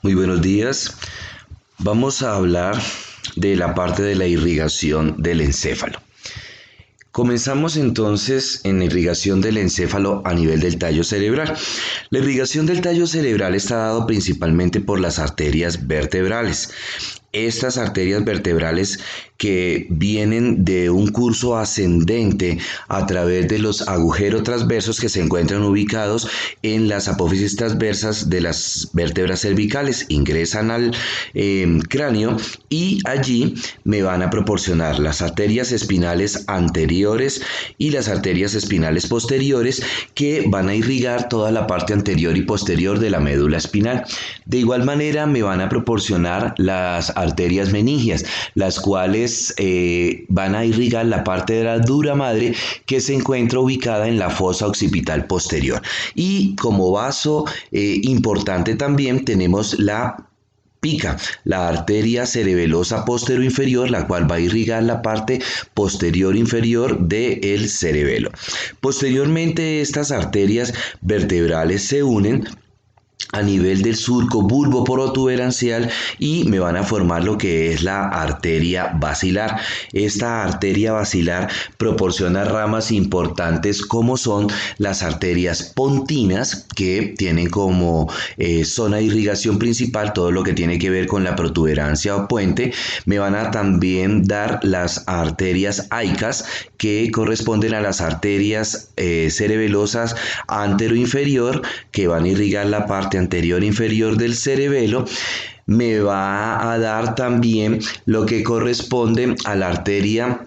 Muy buenos días. Vamos a hablar de la parte de la irrigación del encéfalo. Comenzamos entonces en la irrigación del encéfalo a nivel del tallo cerebral. La irrigación del tallo cerebral está dado principalmente por las arterias vertebrales. Estas arterias vertebrales que vienen de un curso ascendente a través de los agujeros transversos que se encuentran ubicados en las apófisis transversas de las vértebras cervicales, ingresan al cráneo y allí me van a proporcionar las arterias espinales anteriores y las arterias espinales posteriores que van a irrigar toda la parte anterior y posterior de la médula espinal. De igual manera me van a proporcionar las arterias meningias, las cuales van a irrigar la parte de la dura madre que se encuentra ubicada en la fosa occipital posterior. Y como vaso importante también tenemos la pica, la arteria cerebelosa posterior-inferior, la cual va a irrigar la parte posterior inferior del cerebelo. Posteriormente, estas arterias vertebrales se unen a nivel del surco bulbo-protuberancial y me van a formar lo que es la arteria basilar. Esta arteria basilar proporciona ramas importantes como son las arterias pontinas, que tienen como zona de irrigación principal todo lo que tiene que ver con la protuberancia o puente. Me van a también dar las arterias aicas, que corresponden a las arterias cerebelosas antero-inferior, que van a irrigar la parte anterior inferior del cerebelo. Me va a dar también lo que corresponde a la arteria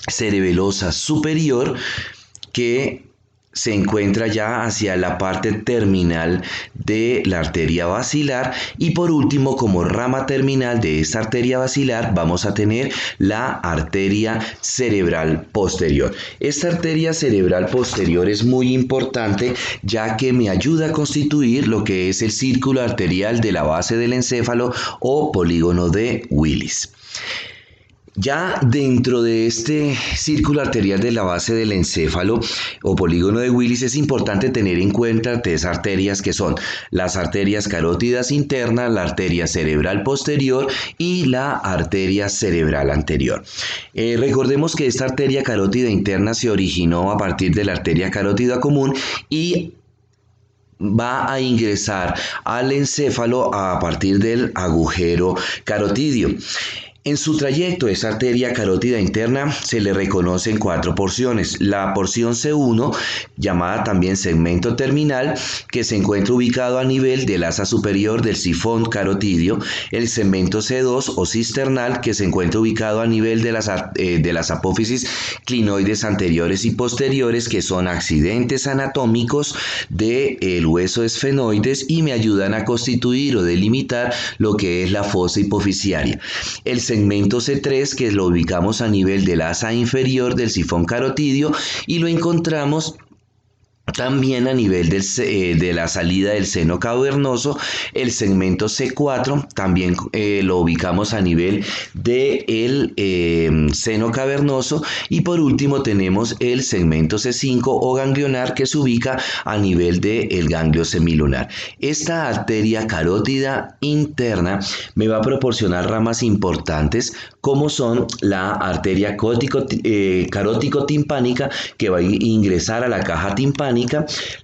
cerebelosa superior, que se encuentra ya hacia la parte terminal de la arteria basilar. Y por último, como rama terminal de esta arteria basilar, vamos a tener la arteria cerebral posterior. Esta arteria cerebral posterior es muy importante, ya que me ayuda a constituir lo que es el círculo arterial de la base del encéfalo o polígono de Willis. Ya dentro de este círculo arterial de la base del encéfalo o polígono de Willis es importante tener en cuenta tres arterias, que son las arterias carótidas internas, la arteria cerebral posterior y la arteria cerebral anterior. Recordemos que esta arteria carótida interna se originó a partir de la arteria carótida común y va a ingresar al encéfalo a partir del agujero carotidio. En su trayecto, esa arteria carótida interna se le reconocen cuatro porciones. La porción C1, llamada también segmento terminal, que se encuentra ubicado a nivel del asa superior del sifón carotidio. El segmento C2 o cisternal, que se encuentra ubicado a nivel de las apófisis clinoides anteriores y posteriores, que son accidentes anatómicos del hueso esfenoides y me ayudan a constituir o delimitar lo que es la fosa hipofisiaria. El segmento C3, que lo ubicamos a nivel del asa inferior del sifón carotidio y lo encontramos también a nivel de la salida del seno cavernoso. El segmento C4 también lo ubicamos a nivel del seno cavernoso. Y por último tenemos el segmento C5 o ganglionar, que se ubica a nivel del ganglio semilunar. Esta arteria carótida interna me va a proporcionar ramas importantes, como son la arteria carótico-timpánica, que va a ingresar a la caja timpánica,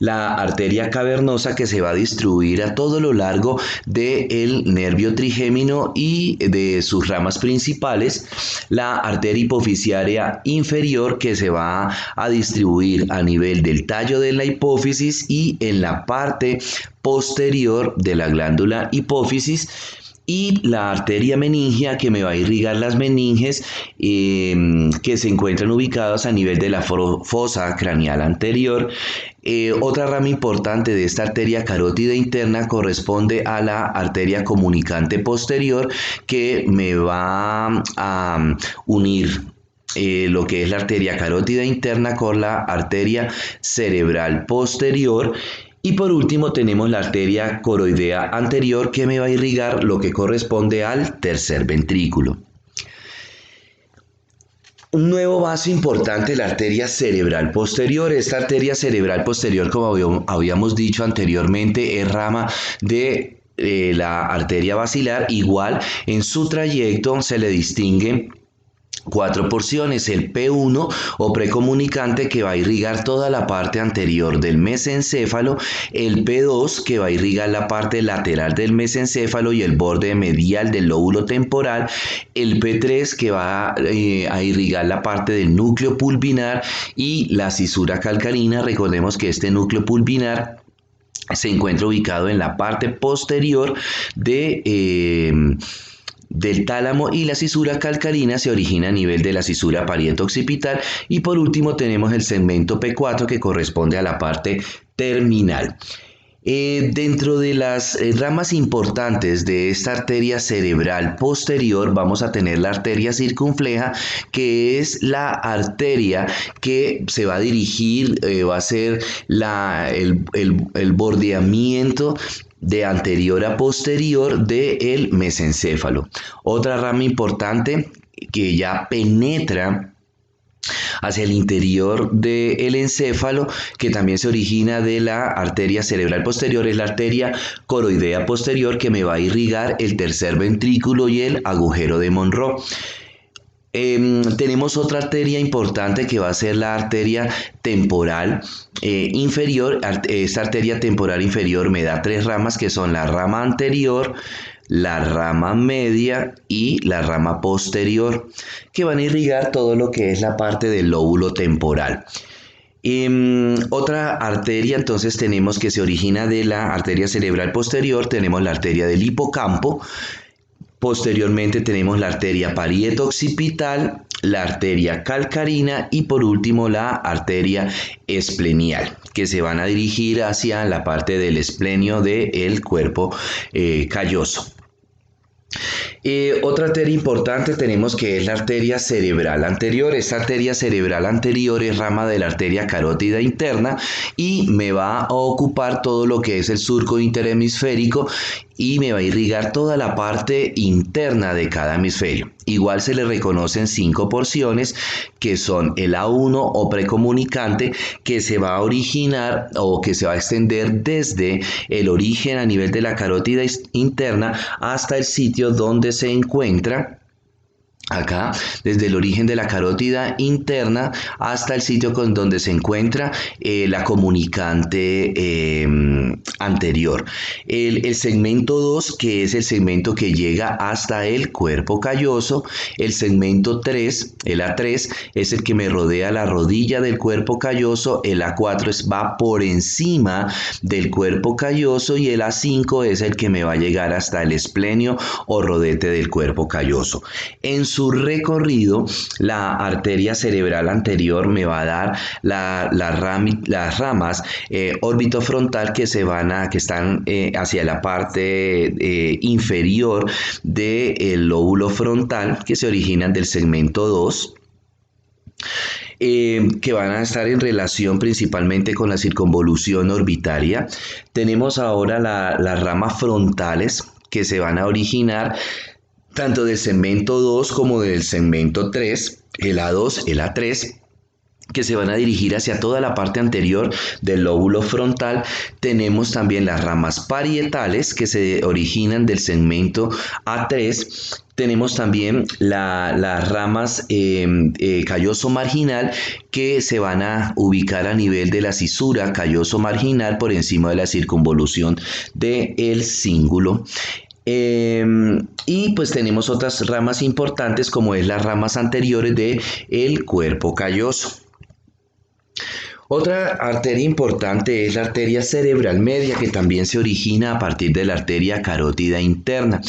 la arteria cavernosa, que se va a distribuir a todo lo largo del nervio trigémino y de sus ramas principales, la arteria hipofisiaria inferior, que se va a distribuir a nivel del tallo de la hipófisis y en la parte posterior de la glándula hipófisis, y la arteria meningia, que me va a irrigar las meninges, que se encuentran ubicadas a nivel de la fosa craneal anterior. Otra rama importante de esta arteria carótida interna corresponde a la arteria comunicante posterior, que me va a unir lo que es la arteria carótida interna con la arteria cerebral posterior. Y por último tenemos la arteria coroidea anterior, que me va a irrigar lo que corresponde al tercer ventrículo. Un nuevo vaso importante, la arteria cerebral posterior. Esta arteria cerebral posterior, como habíamos dicho anteriormente, es rama de la arteria basilar. Igual en su trayecto se le distinguen 4 porciones: el P1 o precomunicante, que va a irrigar toda la parte anterior del mesencéfalo, el P2 que va a irrigar la parte lateral del mesencéfalo y el borde medial del lóbulo temporal, el P3 que va a irrigar la parte del núcleo pulvinar y la cisura calcarina. Recordemos que este núcleo pulvinar se encuentra ubicado en la parte posterior del tálamo, y la cisura calcarina se origina a nivel de la cisura parieto-occipital. Y por último tenemos el segmento P4, que corresponde a la parte terminal. Dentro de las ramas importantes de esta arteria cerebral posterior vamos a tener la arteria circunfleja, que es la arteria que se va a dirigir, va a ser el bordeamiento de anterior a posterior del mesencéfalo. Otra rama importante que ya penetra hacia el interior del encéfalo, que también se origina de la arteria cerebral posterior, es la arteria coroidea posterior, que me va a irrigar el tercer ventrículo y el agujero de Monro. Tenemos otra arteria importante que va a ser la arteria temporal inferior. Esta arteria temporal inferior me da 3 ramas, que son la rama anterior, la rama media y la rama posterior, que van a irrigar todo lo que es la parte del lóbulo temporal. Otra arteria entonces tenemos que se origina de la arteria cerebral posterior, tenemos la arteria del hipocampo. Posteriormente tenemos la arteria parieto-occipital, la arteria calcarina y por último la arteria esplenial, que se van a dirigir hacia la parte del esplenio del cuerpo calloso. Otra arteria importante tenemos, que es la arteria cerebral anterior. Esta arteria cerebral anterior es rama de la arteria carótida interna y me va a ocupar todo lo que es el surco interhemisférico y me va a irrigar toda la parte interna de cada hemisferio. Igual se le reconocen 5 porciones, que son el A1 o precomunicante, que se va a originar o que se va a extender desde el origen a nivel de la carótida interna hasta el sitio donde se encuentra. Acá, desde el origen de la carótida interna hasta el sitio donde se encuentra la comunicante anterior. El segmento 2, que es el segmento que llega hasta el cuerpo calloso. El segmento 3, el A3, es el que me rodea la rodilla del cuerpo calloso. El A4 va por encima del cuerpo calloso y el A5 es el que me va a llegar hasta el esplenio o rodete del cuerpo calloso. En su recorrido, la arteria cerebral anterior me va a dar las ramas órbitofrontal, que están hacia la parte inferior del lóbulo frontal, que se originan del segmento 2. Que van a estar en relación principalmente con la circunvolución orbitaria. Tenemos ahora las ramas frontales, que se van a originar tanto del segmento 2 como del segmento 3, el A2, el A3, que se van a dirigir hacia toda la parte anterior del lóbulo frontal. Tenemos también las ramas parietales, que se originan del segmento A3. Tenemos también las ramas calloso marginal, que se van a ubicar a nivel de la cisura calloso marginal por encima de la circunvolución del cíngulo. Y pues tenemos otras ramas importantes, como es las ramas anteriores del cuerpo calloso. Otra arteria importante es la arteria cerebral media, que también se origina a partir de la arteria carótida interna.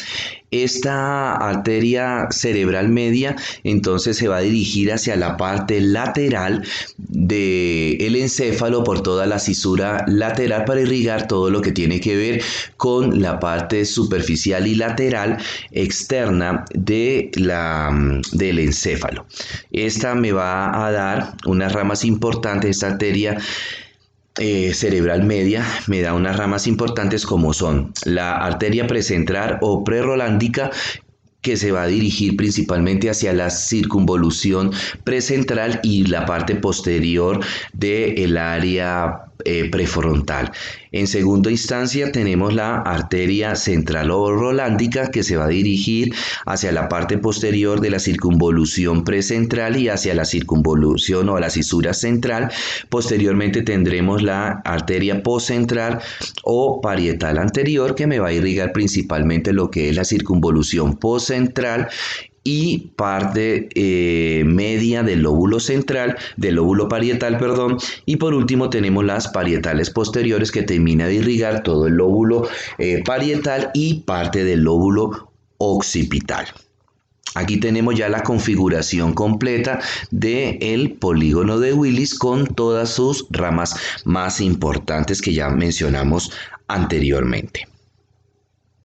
Esta arteria cerebral media entonces se va a dirigir hacia la parte lateral del encéfalo por toda la cisura lateral para irrigar todo lo que tiene que ver con la parte superficial y lateral externa del encéfalo. Esta me va a dar unas ramas importantes. Esta arteria cerebral media me da unas ramas importantes, como son la arteria precentral o prerolándica, que se va a dirigir principalmente hacia la circunvolución precentral y la parte posterior del área prefrontal. En segunda instancia tenemos la arteria central o rolándica que se va a dirigir hacia la parte posterior de la circunvolución precentral y hacia la circunvolución o la cisura central. Posteriormente tendremos la arteria postcentral o parietal anterior que me va a irrigar principalmente lo que es la circunvolución postcentral y parte media del lóbulo central, del lóbulo parietal, perdón, y por último tenemos las parietales posteriores que termina de irrigar todo el lóbulo parietal y parte del lóbulo occipital. Aquí tenemos ya la configuración completa del polígono de Willis con todas sus ramas más importantes que ya mencionamos anteriormente.